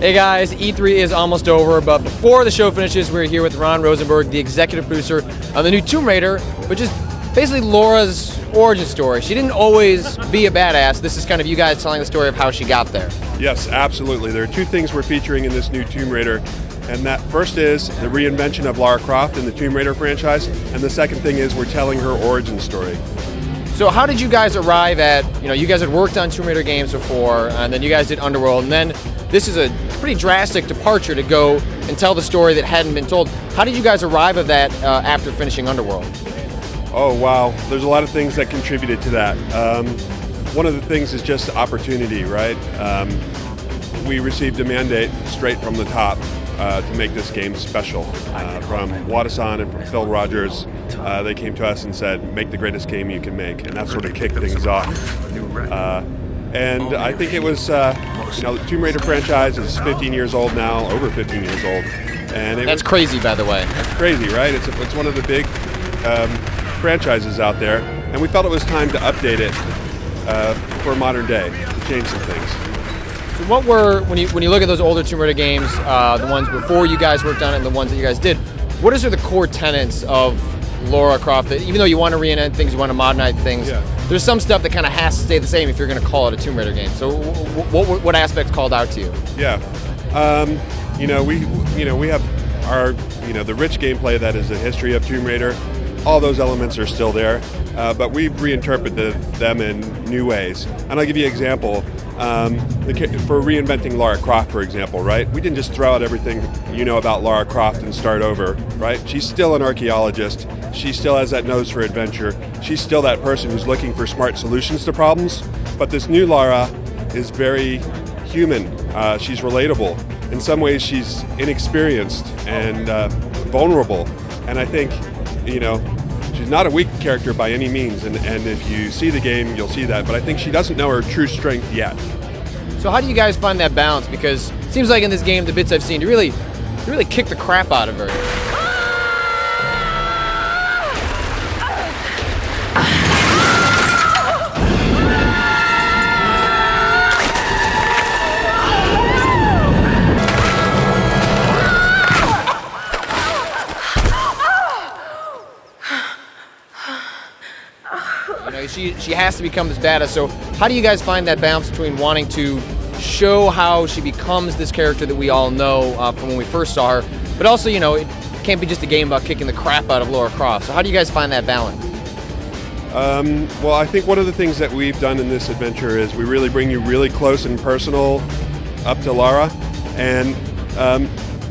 Hey guys, E3 is almost over, but before the show finishes, we're here with Ron Rosenberg, the executive producer of the new Tomb Raider, which is basically Laura's origin story. She didn't always be a badass. This is kind of you guys telling the story of how she got there. Yes, absolutely. There are two things we're featuring in this new Tomb Raider, and that first is the reinvention of Lara Croft in the Tomb Raider franchise, and the second thing is we're telling her origin story. So how did you guys arrive at, you guys had worked on Tomb Raider games before, and then you guys did Underworld, and then this is a pretty drastic departure to go and tell the story that hadn't been told. How did you guys arrive at that after finishing Underworld? Oh, wow. There's a lot of things that contributed to that. One of the things is just opportunity, right? We received a mandate straight from the top to make this game special. From Wadasan and from Phil Rogers, they came to us and said, make the greatest game you can make, and that sort of kicked things off. And I think it was, the Tomb Raider franchise is 15 years old now, over 15 years old. And That's crazy, by the way. That's crazy, right? It's one of the big franchises out there, and we felt it was time to update it for modern day, to change some things. So what were, when you look at those older Tomb Raider games, the ones before you guys worked on it and the ones that you guys did, what are the core tenets of Lara Croft, that even though you want to reinvent things, you want to modernize things, there's some stuff that kind of has to stay the same if you're going to call it a Tomb Raider game. So what aspects called out to you? Yeah, we have our, the rich gameplay that is the history of Tomb Raider. All those elements are still there, but we've reinterpreted them in new ways. And I'll give you an example. For reinventing Lara Croft, for example, right? We didn't just throw out everything you know about Lara Croft and start over, right? She's still an archaeologist. She still has that nose for adventure. She's still that person who's looking for smart solutions to problems. But this new Lara is very human. She's relatable. In some ways, she's inexperienced and vulnerable. And I think, she's not a weak character by any means, and if you see the game, you'll see that, but I think she doesn't know her true strength yet. So how do you guys find that balance? Because it seems like in this game, the bits I've seen, you really kick the crap out of her. She has to become this badass. So how do you guys find that balance between wanting to show how she becomes this character that we all know from when we first saw her, but also, it can't be just a game about kicking the crap out of Lara Croft. So how do you guys find that balance? Well, I think one of the things that we've done in this adventure is we really bring you really close and personal up to Lara. And,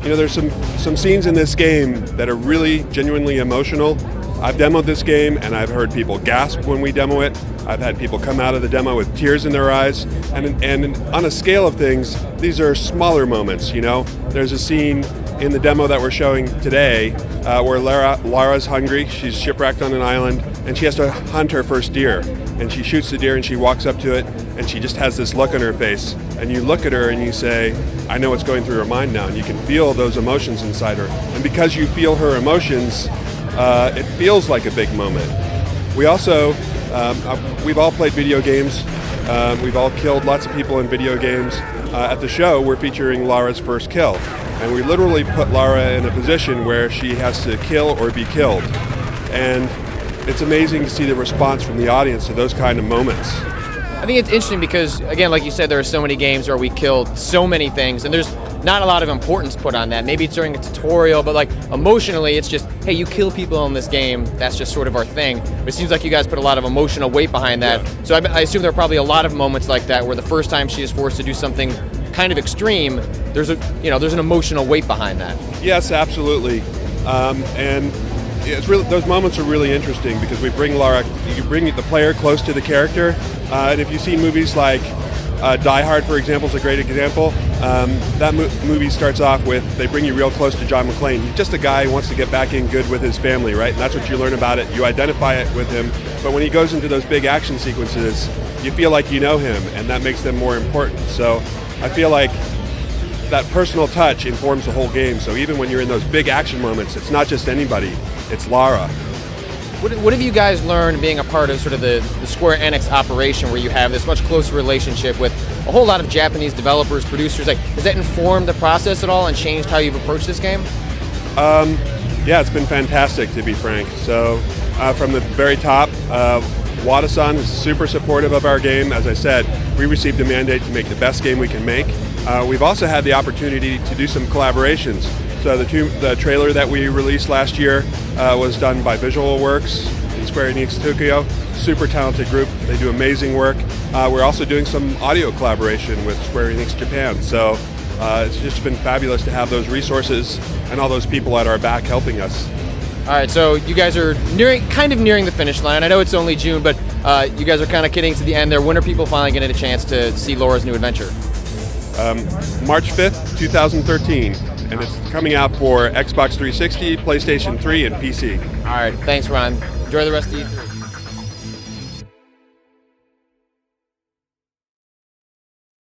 there's some scenes in this game that are really genuinely emotional. I've demoed this game, and I've heard people gasp when we demo it. I've had people come out of the demo with tears in their eyes. And on a scale of things, these are smaller moments, There's a scene in the demo that we're showing today where Lara's hungry. She's shipwrecked on an island, and she has to hunt her first deer. And she shoots the deer, and she walks up to it, and she just has this look on her face. And you look at her, and you say, I know what's going through her mind now. And you can feel those emotions inside her. And because you feel her emotions, it feels like a big moment. We also, we've all played video games. We've all killed lots of people in video games. At the show, we're featuring Lara's first kill. And we literally put Lara in a position where she has to kill or be killed. And it's amazing to see the response from the audience to those kind of moments. I think it's interesting because, again, like you said, there are so many games where we killed so many things, and there's not a lot of importance put on that. Maybe it's during a tutorial, but emotionally, it's just, hey, you kill people in this game, that's just sort of our thing. But it seems like you guys put a lot of emotional weight behind that. Yeah. So I assume there are probably a lot of moments like that where the first time she is forced to do something kind of extreme, there's an emotional weight behind that. Yes, absolutely. And it's really, those moments are really interesting because you bring the player close to the character. And if you see movies like Die Hard, for example, is a great example. That movie starts off with, they bring you real close to John McClane. He's just a guy who wants to get back in good with his family, right? And that's what you learn about it. You identify it with him. But when he goes into those big action sequences, you feel like you know him, and that makes them more important. So I feel like that personal touch informs the whole game. So even when you're in those big action moments, it's not just anybody, it's Lara. What have you guys learned being a part of sort of the Square Enix operation, where you have this much closer relationship with a whole lot of Japanese developers, producers? Like, has that informed the process at all and changed how you've approached this game? Yeah, it's been fantastic, to be frank. So from the very top, Wada-san is super supportive of our game. As I said, we received a mandate to make the best game we can make. We've also had the opportunity to do some collaborations. So the trailer that we released last year was done by Visual Works in Square Enix Tokyo. Super talented group. They do amazing work. We're also doing some audio collaboration with Square Enix Japan. So it's just been fabulous to have those resources and all those people at our back helping us. All right, so you guys are kind of nearing the finish line. I know it's only June, but you guys are kind of getting to the end there. When are people finally getting a chance to see Laura's new adventure? March 5th, 2013, and it's coming out for Xbox 360, PlayStation 3, and PC. All right, thanks, Ron. Enjoy the rest of the E3.